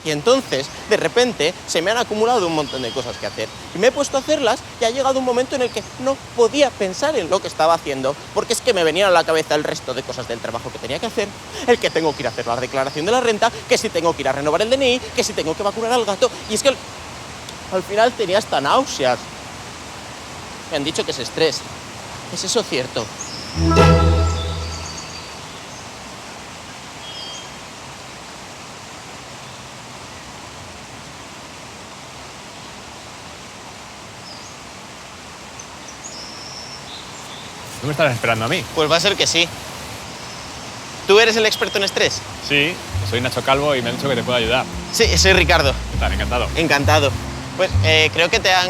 Y entonces, de repente, se me han acumulado un montón de cosas que hacer. Y me he puesto a hacerlas y ha llegado un momento en el que no podía pensar en lo que estaba haciendo, porque es que me venían a la cabeza el resto de cosas del trabajo que tenía que hacer, el que tengo que ir a hacer la declaración de la renta, que si tengo que ir a renovar el DNI, que si tengo que vacunar al gato. Y es que al final tenía hasta náuseas. Me han dicho que es estrés. ¿Es eso cierto? ¿Tú me estás esperando a mí? Pues va a ser que sí. ¿Tú eres el experto en estrés? Sí, soy Nacho Calvo y me han dicho que te puedo ayudar. Sí, soy Ricardo. ¿Qué tal? Encantado. Encantado. Pues creo que te ha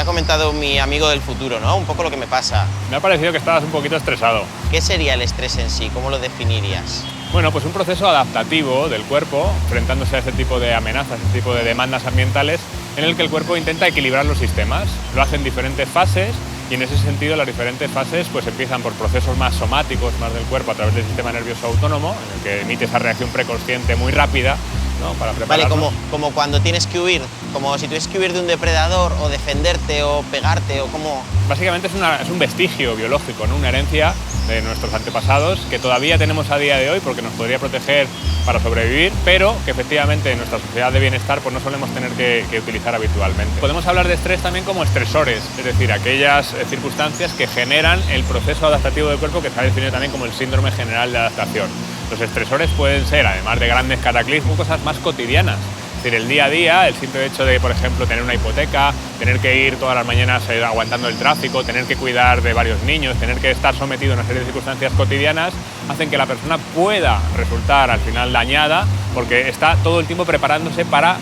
comentado mi amigo del futuro, ¿no? Un poco lo que me pasa. Me ha parecido que estabas un poquito estresado. ¿Qué sería el estrés en sí? ¿Cómo lo definirías? Bueno, pues un proceso adaptativo del cuerpo, enfrentándose a este tipo de amenazas, este tipo de demandas ambientales, en el que el cuerpo intenta equilibrar los sistemas. Lo hace en diferentes fases y en ese sentido las diferentes fases pues empiezan por procesos más somáticos, más del cuerpo, a través del sistema nervioso autónomo, en el que emite esa reacción preconsciente muy rápida, ¿no? Para prepararnos. Vale, como cuando tienes que huir, como si tuvieses que huir de un depredador o defenderte o pegarte o como... Básicamente es un vestigio biológico, ¿no? Una herencia de nuestros antepasados que todavía tenemos a día de hoy porque nos podría proteger para sobrevivir, pero que efectivamente en nuestra sociedad de bienestar pues no solemos tener que utilizar habitualmente. Podemos hablar de estrés también como estresores, es decir, aquellas circunstancias que generan el proceso adaptativo del cuerpo que se ha definido también como el síndrome general de adaptación. Los estresores pueden ser, además de grandes cataclismos, cosas más cotidianas. Es decir, el día a día, el simple hecho de, por ejemplo, tener una hipoteca, tener que ir todas las mañanas aguantando el tráfico, tener que cuidar de varios niños, tener que estar sometido a una serie de circunstancias cotidianas, hacen que la persona pueda resultar al final dañada porque está todo el tiempo preparándose para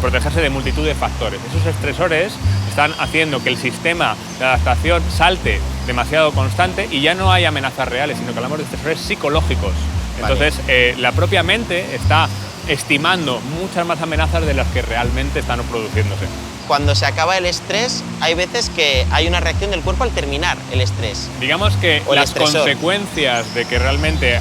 protegerse de multitud de factores. Esos estresores están haciendo que el sistema de adaptación salte demasiado constante y ya no hay amenazas reales, sino que hablamos de estresores psicológicos. Entonces, la propia mente está estimando muchas más amenazas de las que realmente están produciéndose. Cuando se acaba el estrés, hay veces que hay una reacción del cuerpo al terminar el estrés. Digamos que las consecuencias de que realmente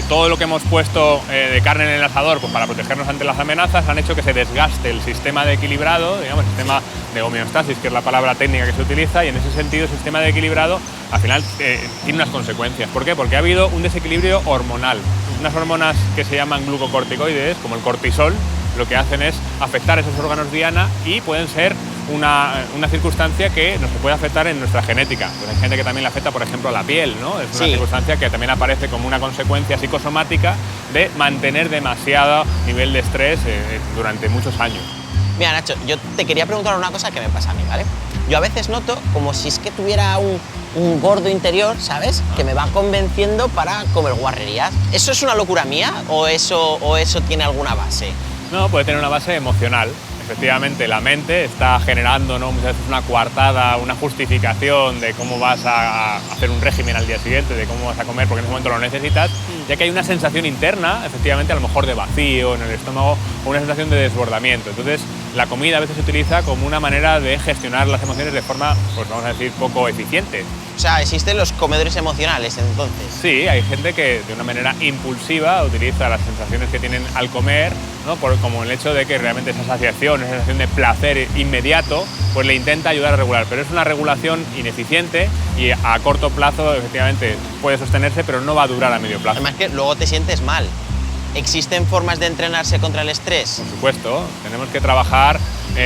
todo lo que hemos puesto de carne en el asador pues para protegernos ante las amenazas han hecho que se desgaste el sistema de equilibrado, digamos, el sistema de homeostasis, que es la palabra técnica que se utiliza, y en ese sentido el sistema de equilibrado al final tiene unas consecuencias. ¿Por qué? Porque ha habido un desequilibrio hormonal. Unas hormonas que se llaman glucocorticoides, como el cortisol, lo que hacen es afectar esos órganos diana y pueden ser una circunstancia que nos puede afectar en nuestra genética. Pues hay gente que también le afecta, por ejemplo, a la piel, ¿no? Es una circunstancia que también aparece como una consecuencia psicosomática de mantener demasiado nivel de estrés durante muchos años. Mira, Nacho, yo te quería preguntar una cosa que me pasa a mí, ¿vale? Yo a veces noto como si es que tuviera un gordo interior, ¿sabes? Que me va convenciendo para comer guarrerías. ¿Eso es una locura mía o eso tiene alguna base? No, puede tener una base emocional. Efectivamente, la mente está generando, ¿no?, muchas veces una coartada, una justificación de cómo vas a hacer un régimen al día siguiente, de cómo vas a comer porque en ese momento lo necesitas, ya que hay una sensación interna, efectivamente, a lo mejor de vacío en el estómago o una sensación de desbordamiento. Entonces, la comida a veces se utiliza como una manera de gestionar las emociones de forma, pues vamos a decir, poco eficiente. O sea, existen los comedores emocionales, entonces. Sí, hay gente que de una manera impulsiva utiliza las sensaciones que tienen al comer, ¿no?, como el hecho de que realmente esa saciación, esa sensación de placer inmediato, pues le intenta ayudar a regular. Pero es una regulación ineficiente y a corto plazo, efectivamente, puede sostenerse, pero no va a durar a medio plazo. Además que luego te sientes mal. ¿Existen formas de entrenarse contra el estrés? Por supuesto, tenemos que trabajar,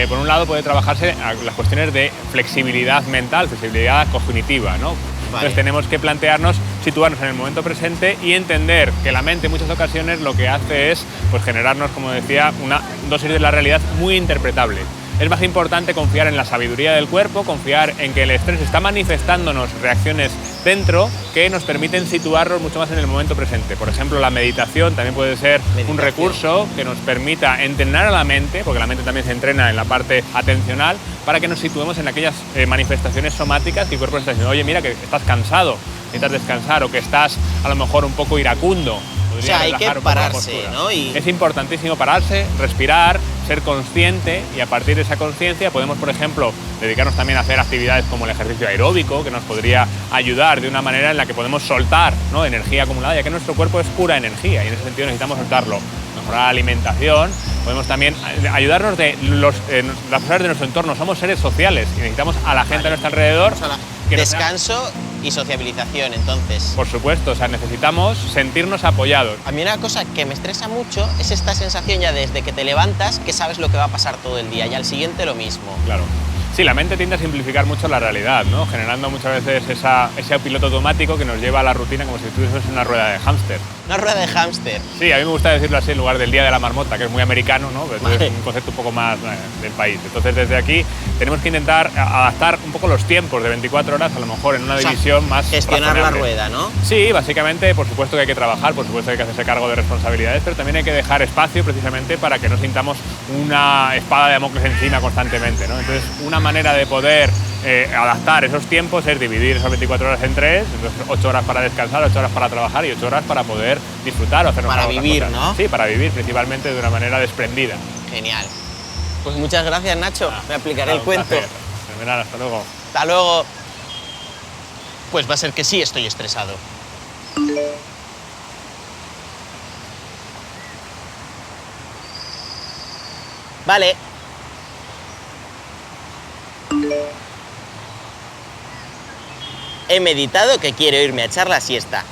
por un lado puede trabajarse las cuestiones de flexibilidad mental, flexibilidad cognitiva, ¿no? Entonces tenemos que plantearnos, situarnos en el momento presente y entender que la mente en muchas ocasiones lo que hace es pues, generarnos, como decía, una dosis de la realidad muy interpretable. Es más importante confiar en la sabiduría del cuerpo, confiar en que el estrés está manifestándonos reacciones dentro que nos permiten situarnos mucho más en el momento presente. Por ejemplo, la meditación también puede ser un recurso que nos permita entrenar a la mente, porque la mente también se entrena en la parte atencional, para que nos situemos en aquellas manifestaciones somáticas que el cuerpo está diciendo, oye, mira que estás cansado, necesitas descansar, o que estás a lo mejor un poco iracundo. O sea, hay que pararse, ¿no? Es importantísimo pararse, respirar, ser consciente, y a partir de esa conciencia podemos, por ejemplo, dedicarnos también a hacer actividades como el ejercicio aeróbico, que nos podría ayudar de una manera en la que podemos soltar, ¿no?, energía acumulada, ya que nuestro cuerpo es pura energía y en ese sentido necesitamos soltarlo. Mejorar la alimentación, podemos también ayudarnos de las personas de nuestro entorno. Somos seres sociales y necesitamos a la gente a nuestro alrededor. Descanso y sociabilización, entonces. Por supuesto, o sea, necesitamos sentirnos apoyados. A mí una cosa que me estresa mucho es esta sensación ya desde que te levantas que sabes lo que va a pasar todo el día y al siguiente lo mismo. Claro. Sí, la mente tiende a simplificar mucho la realidad, ¿no?, generando muchas veces ese piloto automático que nos lleva a la rutina como si estuviésemos en una rueda de hámster. Una rueda de hámster. Sí, a mí me gusta decirlo así en lugar del Día de la Marmota, que es muy americano, ¿no? Pero Vale. es un concepto un poco más del país. Entonces, desde aquí tenemos que intentar adaptar un poco los tiempos de 24 horas, a lo mejor en una división más gestionar la razonable. rueda, ¿no? Sí, básicamente, por supuesto que hay que trabajar, por supuesto que hay que hacerse cargo de responsabilidades, pero también hay que dejar espacio precisamente para que no sintamos una espada de Damocles encima constantemente, ¿no? Entonces, una manera de poder adaptar esos tiempos es dividir esas 24 horas en 3, entonces 8 horas para descansar, 8 horas para trabajar y 8 horas para poder disfrutar o hacer Para vivir, ¿no? Sí, para vivir, principalmente de una manera desprendida. Genial. Pues muchas gracias, Nacho. Me aplicaré el cuento. Fenomenal, hasta luego. Hasta luego. Pues va a ser que sí estoy estresado. Vale. He meditado que quiero irme a echar la siesta.